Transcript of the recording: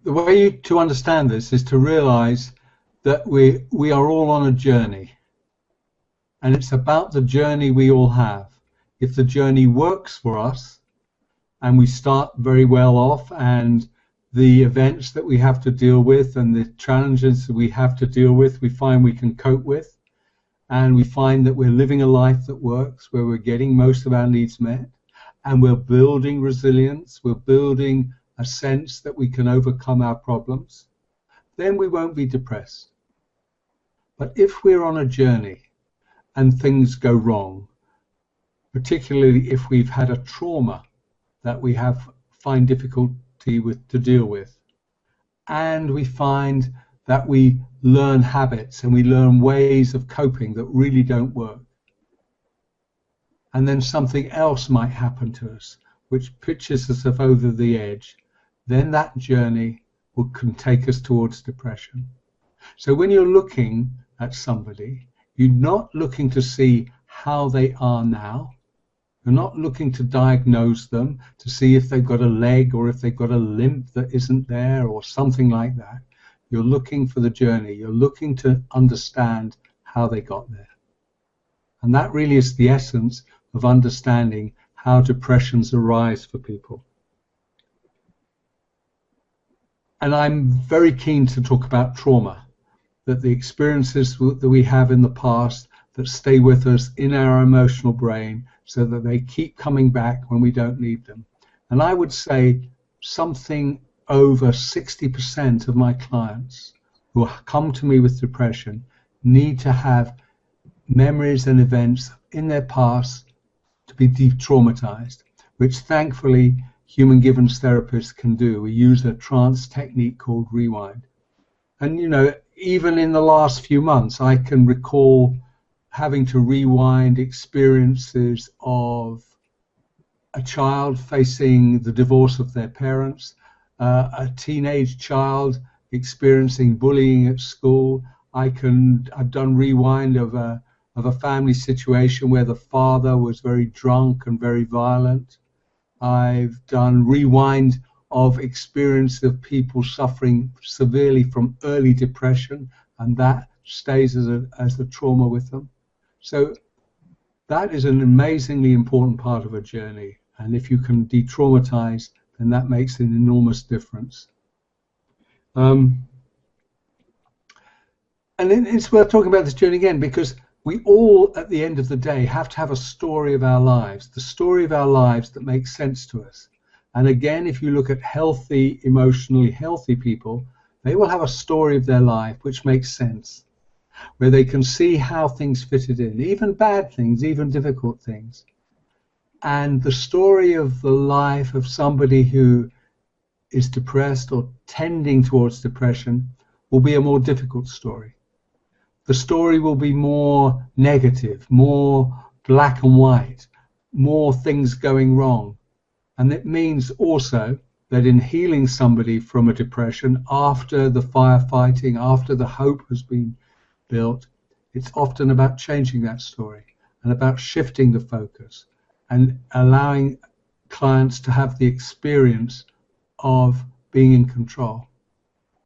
the way to understand this is to realize that we are all on a journey, and it's about the journey we all have. If the journey works for us and we start very well off, and the events that we have to deal with and the challenges that we have to deal with we find we can cope with, and we find that we're living a life that works, where we're getting most of our needs met, and we're building resilience, we're building a sense that we can overcome our problems, then we won't be depressed. But if we're on a journey and things go wrong, particularly if we've had a trauma that we find difficulty to deal with, and we find that we learn habits and we learn ways of coping that really don't work, and then something else might happen to us which pitches us over the edge, then that journey can take us towards depression. So when you're looking at somebody, you're not looking to see how they are now. You're not looking to diagnose them, to see if they've got a leg or if they've got a limp that isn't there or something like that. You're looking for the journey. You're looking to understand how they got there. And that really is the essence of understanding how depressions arise for people. And I'm very keen to talk about trauma, that the experiences that we have in the past that stay with us in our emotional brain, so that they keep coming back when we don't need them. And I would say something over 60% of my clients who come to me with depression need to have memories and events in their past to be de-traumatized, which thankfully human givens therapists can do. We use a trance technique called rewind. And you know, even in the last few months, I can recall having to rewind experiences of a child facing the divorce of their parents, a teenage child experiencing bullying at school. I've done rewind of a family situation where the father was very drunk and very violent. I've done rewind of experience of people suffering severely from early depression, and that stays as a trauma with them. So that is an amazingly important part of a journey, and if you can de-traumatize, then that makes an enormous difference. And it's worth talking about this journey again, because we all, at the end of the day, have to have a story of our lives, the story of our lives that makes sense to us. And again, if you look at healthy, emotionally healthy people, they will have a story of their life which makes sense, where they can see how things fitted in, even bad things, even difficult things. And the story of the life of somebody who is depressed or tending towards depression will be a more difficult story. The story will be more negative, more black and white, more things going wrong. And it means also that in healing somebody from a depression, after the firefighting, after the hope has been built, it's often about changing that story and about shifting the focus and allowing clients to have the experience of being in control.